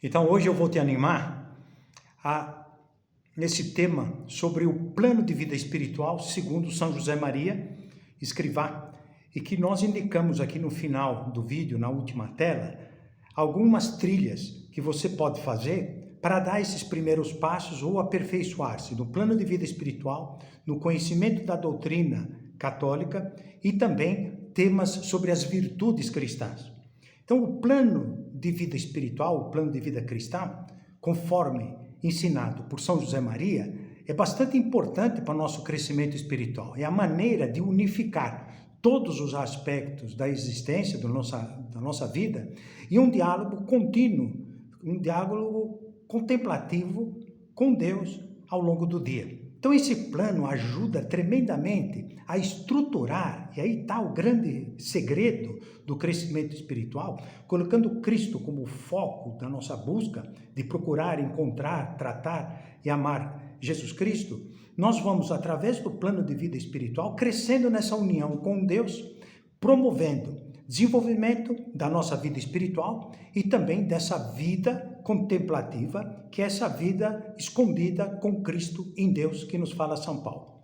Então hoje eu vou te animar nesse tema sobre o plano de vida espiritual segundo São José Maria Escrivá, e que nós indicamos aqui no final do vídeo, na última tela, algumas trilhas que você pode fazer para dar esses primeiros passos ou aperfeiçoar-se no plano de vida espiritual, no conhecimento da doutrina católica e também temas sobre as virtudes cristãs. Então, o plano de vida espiritual, o plano de vida cristã, conforme ensinado por São José Maria, é bastante importante para o nosso crescimento espiritual. É a maneira de unificar todos os aspectos da existência da nossa vida e um diálogo contínuo, um diálogo contemplativo com Deus ao longo do dia. Então esse plano ajuda tremendamente a estruturar, e aí está o grande segredo do crescimento espiritual, colocando Cristo como foco da nossa busca de procurar, encontrar, tratar e amar Jesus Cristo. Nós vamos, através do plano de vida espiritual, crescendo nessa união com Deus, promovendo desenvolvimento da nossa vida espiritual e também dessa vida contemplativa, que é essa vida escondida com Cristo em Deus, que nos fala São Paulo.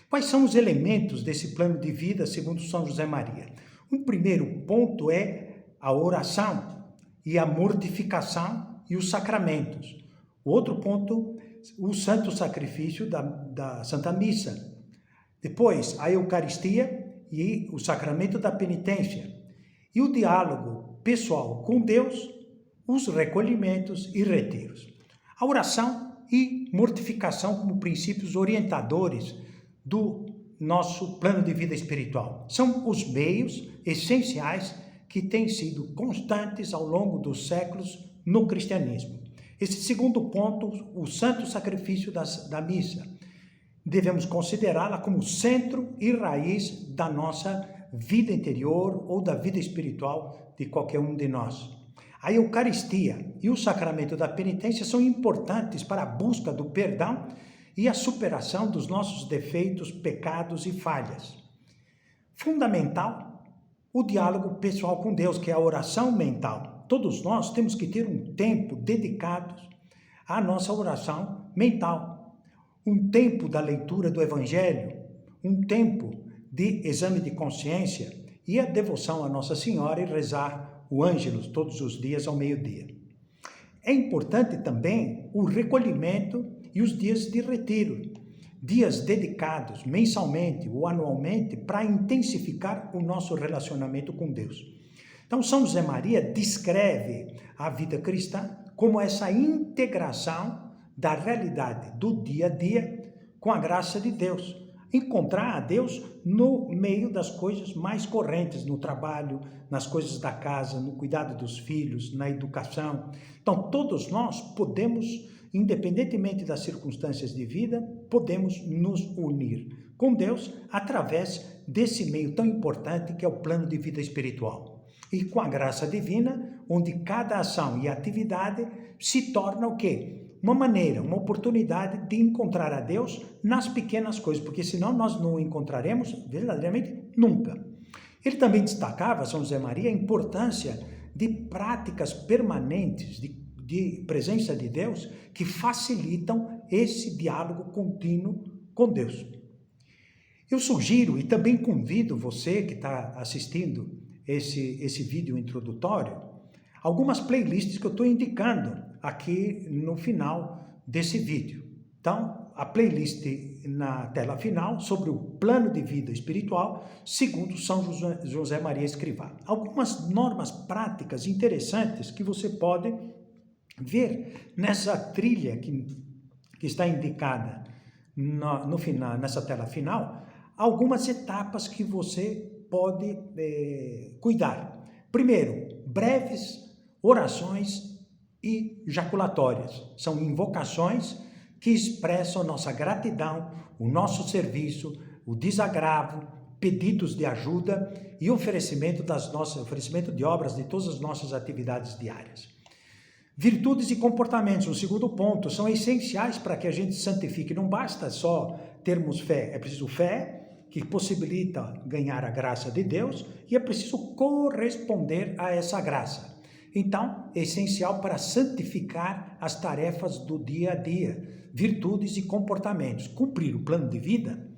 Quais são os elementos desse plano de vida segundo São José Maria? O primeiro ponto é a oração e a mortificação e os sacramentos. O outro ponto, o santo sacrifício da Santa Missa. Depois, a Eucaristia e o sacramento da penitência. E o diálogo pessoal com Deus, os recolhimentos e retiros. A oração e mortificação como princípios orientadores do nosso plano de vida espiritual. São os meios essenciais que têm sido constantes ao longo dos séculos no cristianismo. Esse segundo ponto, o santo sacrifício da missa, devemos considerá-la como centro e raiz da nossa vida interior ou da vida espiritual de qualquer um de nós. A Eucaristia e o sacramento da penitência são importantes para a busca do perdão e a superação dos nossos defeitos, pecados e falhas. Fundamental, o diálogo pessoal com Deus, que é a oração mental. Todos nós temos que ter um tempo dedicado à nossa oração mental. Um tempo da leitura do Evangelho, um tempo de exame de consciência e a devoção a Nossa Senhora e rezar o Ângelus todos os dias ao meio-dia. É importante também o recolhimento e os dias de retiro, dias dedicados mensalmente ou anualmente para intensificar o nosso relacionamento com Deus. Então, São José Maria descreve a vida cristã como essa integração da realidade do dia a dia com a graça de Deus. Encontrar a Deus no meio das coisas mais correntes, no trabalho, nas coisas da casa, no cuidado dos filhos, na educação. Então, todos nós podemos, independentemente das circunstâncias de vida, podemos nos unir com Deus através desse meio tão importante que é o plano de vida espiritual. E com a graça divina, onde cada ação e atividade se torna o quê? Uma maneira, uma oportunidade de encontrar a Deus nas pequenas coisas, porque senão nós não o encontraremos verdadeiramente nunca. Ele também destacava, São José Maria, a importância de práticas permanentes de presença de Deus que facilitam esse diálogo contínuo com Deus. Eu sugiro e também convido você que está assistindo esse vídeo introdutório, algumas playlists que eu estou indicando aqui no final desse vídeo. Então, a playlist na tela final sobre o plano de vida espiritual segundo São José Maria Escrivá. Algumas normas práticas interessantes que você pode ver nessa trilha que está indicada no final, nessa tela final, algumas etapas que você pode cuidar. Primeiro, breves orações e jaculatórias. São invocações que expressam nossa gratidão, o nosso serviço, o desagravo, pedidos de ajuda e oferecimento de obras de todas as nossas atividades diárias. Virtudes e comportamentos, no segundo ponto, são essenciais para que a gente se santifique. Não basta só termos fé, é preciso fé, que possibilita ganhar a graça de Deus, e é preciso corresponder a essa graça. Então, é essencial para santificar as tarefas do dia a dia, virtudes e comportamentos. Cumprir o plano de vida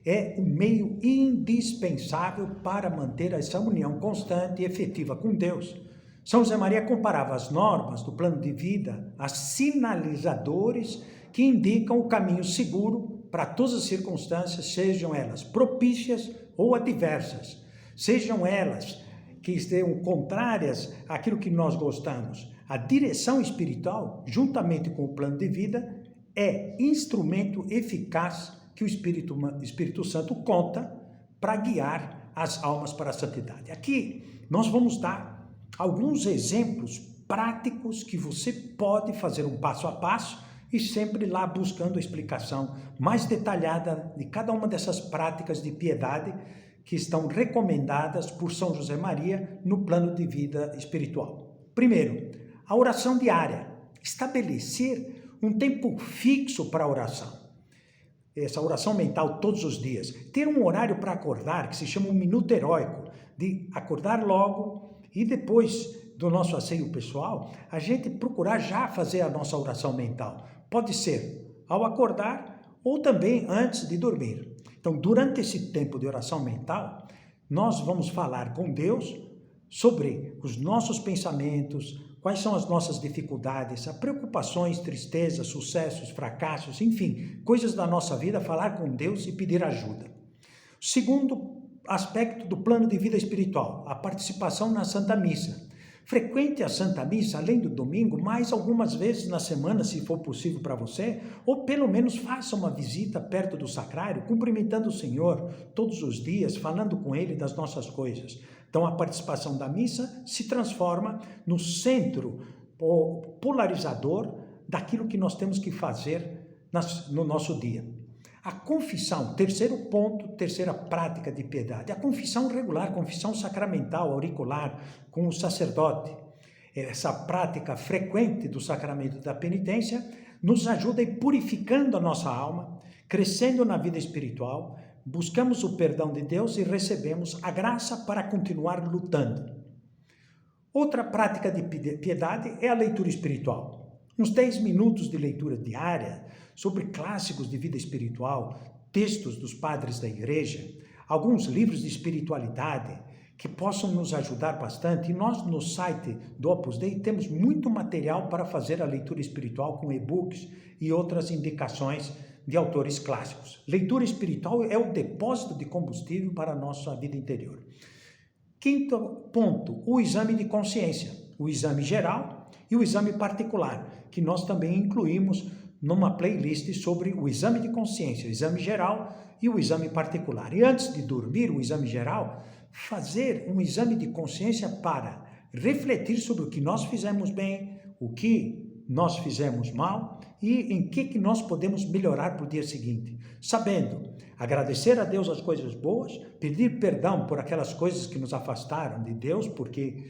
é um meio indispensável para manter essa união constante e efetiva com Deus. São José Maria comparava as normas do plano de vida a sinalizadores que indicam o caminho seguro para todas as circunstâncias, sejam elas propícias ou adversas, sejam elas que estejam contrárias àquilo que nós gostamos. A direção espiritual, juntamente com o plano de vida, é instrumento eficaz que o Espírito Santo conta para guiar as almas para a santidade. Aqui nós vamos dar alguns exemplos práticos que você pode fazer um passo a passo e sempre lá buscando a explicação mais detalhada de cada uma dessas práticas de piedade que estão recomendadas por São José Maria no plano de vida espiritual. Primeiro, a oração diária. Estabelecer um tempo fixo para a oração. Essa oração mental todos os dias. Ter um horário para acordar, que se chama um minuto heróico, de acordar logo e depois do nosso asseio pessoal, a gente procurar já fazer a nossa oração mental. Pode ser ao acordar ou também antes de dormir. Então, durante esse tempo de oração mental, nós vamos falar com Deus sobre os nossos pensamentos, quais são as nossas dificuldades, as preocupações, tristezas, sucessos, fracassos, enfim, coisas da nossa vida, falar com Deus e pedir ajuda. Segundo aspecto do plano de vida espiritual, a participação na Santa Missa. Frequente a Santa Missa, além do domingo, mais algumas vezes na semana, se for possível para você, ou pelo menos faça uma visita perto do sacrário, cumprimentando o Senhor todos os dias, falando com Ele das nossas coisas. Então, a participação da missa se transforma no centro polarizador daquilo que nós temos que fazer no nosso dia. A confissão, terceiro ponto, terceira prática de piedade, a confissão regular, confissão sacramental, auricular, com o sacerdote. Essa prática frequente do sacramento da penitência nos ajuda a ir purificando a nossa alma, crescendo na vida espiritual, buscamos o perdão de Deus e recebemos a graça para continuar lutando. Outra prática de piedade é a leitura espiritual. Uns 10 minutos de leitura diária sobre clássicos de vida espiritual, textos dos padres da igreja, alguns livros de espiritualidade que possam nos ajudar bastante. E nós, no site do Opus Dei, temos muito material para fazer a leitura espiritual com e-books e outras indicações de autores clássicos. Leitura espiritual é o depósito de combustível para a nossa vida interior. Quinto ponto, o exame de consciência, o exame geral e o exame particular, que nós também incluímos numa playlist sobre o exame de consciência, o exame geral e o exame particular. E antes de dormir, o exame geral, fazer um exame de consciência para refletir sobre o que nós fizemos bem, o que nós fizemos mal e em que nós podemos melhorar para o dia seguinte. Sabendo agradecer a Deus as coisas boas, pedir perdão por aquelas coisas que nos afastaram de Deus, porque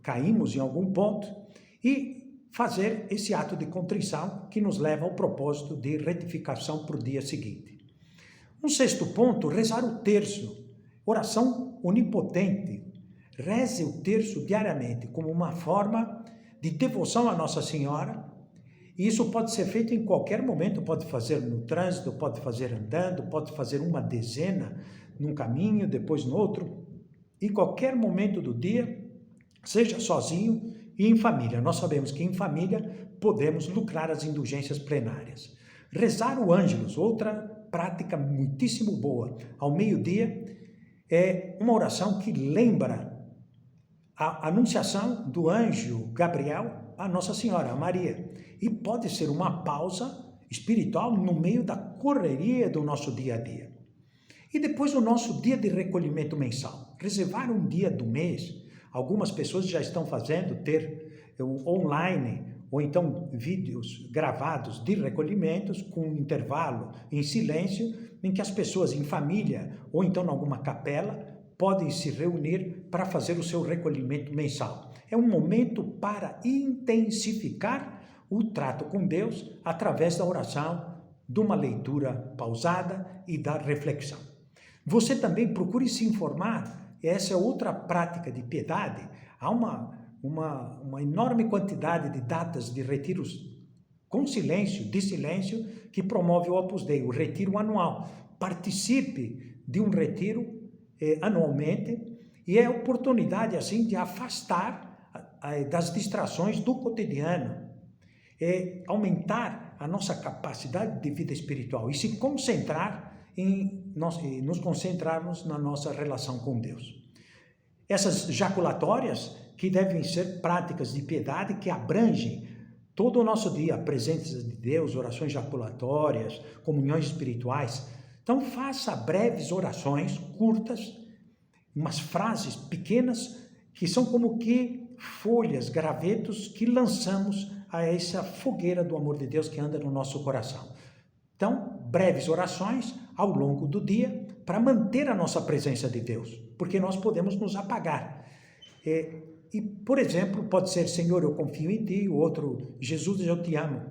caímos em algum ponto, e fazer esse ato de contrição que nos leva ao propósito de retificação para o dia seguinte. Um sexto ponto, rezar o terço, oração onipotente. Reze o terço diariamente como uma forma de devoção à Nossa Senhora. E isso pode ser feito em qualquer momento, pode fazer no trânsito, pode fazer andando, pode fazer uma dezena num caminho, depois no outro. Em qualquer momento do dia, seja sozinho e em família. Nós sabemos que em família podemos lucrar as indulgências plenárias. Rezar o Ângelus, outra prática muitíssimo boa. Ao meio-dia, é uma oração que lembra a anunciação do anjo Gabriel a Nossa Senhora, a Maria. E pode ser uma pausa espiritual no meio da correria do nosso dia a dia. E depois o nosso dia de recolhimento mensal. Reservar um dia do mês. Algumas pessoas já estão fazendo, ter online ou então vídeos gravados de recolhimentos com um intervalo em silêncio, em que as pessoas em família ou então em alguma capela podem se reunir para fazer o seu recolhimento mensal. É um momento para intensificar o trato com Deus através da oração, de uma leitura pausada e da reflexão. Você também procure se informar. Essa é outra prática de piedade. Há uma enorme quantidade de datas de retiros com silêncio, de silêncio, que promove o Opus Dei, o retiro anual. Participe de um retiro anualmente e é oportunidade assim de afastar das distrações do cotidiano, aumentar a nossa capacidade de vida espiritual e se concentrar nos concentrarmos na nossa relação com Deus. Essas jaculatórias que devem ser práticas de piedade que abrangem todo o nosso dia, a presença de Deus, orações jaculatórias, comunhões espirituais. Então faça breves orações curtas, umas frases pequenas que são como que folhas, gravetos que lançamos a essa fogueira do amor de Deus que anda no nosso coração. Então, breves orações ao longo do dia para manter a nossa presença de Deus, porque nós podemos nos apagar. E, por exemplo, pode ser, Senhor, eu confio em Ti, o outro, Jesus, eu te amo.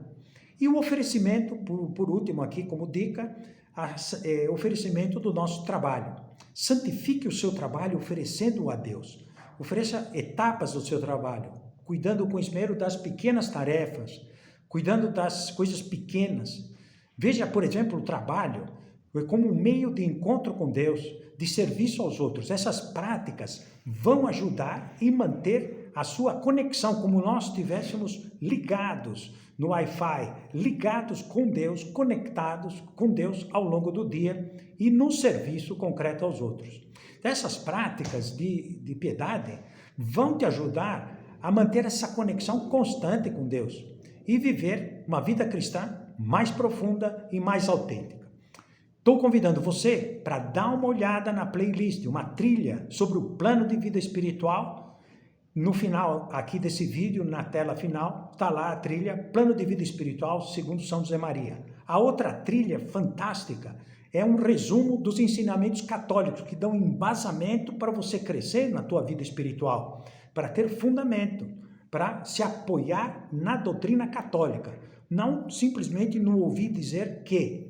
E o oferecimento, por último aqui como dica, oferecimento do nosso trabalho. Santifique o seu trabalho oferecendo-o a Deus. Ofereça etapas do seu trabalho, cuidando com esmero das pequenas tarefas, cuidando das coisas pequenas. Veja, por exemplo, o trabalho como um meio de encontro com Deus, de serviço aos outros. Essas práticas vão ajudar e manter a sua conexão, como nós estivéssemos ligados no Wi-Fi, ligados com Deus, conectados com Deus ao longo do dia e no serviço concreto aos outros. Essas práticas de piedade vão te ajudar a manter essa conexão constante com Deus e viver uma vida cristã mais profunda e mais autêntica. Estou convidando você para dar uma olhada na playlist, uma trilha sobre o plano de vida espiritual. No final aqui desse vídeo, na tela final, está lá a trilha Plano de Vida Espiritual segundo São José Maria. A outra trilha fantástica é um resumo dos ensinamentos católicos que dão embasamento para você crescer na tua vida espiritual, para ter fundamento, para se apoiar na doutrina católica, não simplesmente no ouvir dizer que.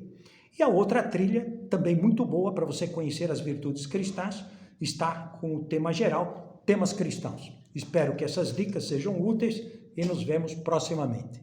E a outra trilha, também muito boa para você conhecer as virtudes cristãs, está com o tema geral, temas cristãos. Espero que essas dicas sejam úteis e nos vemos proximamente.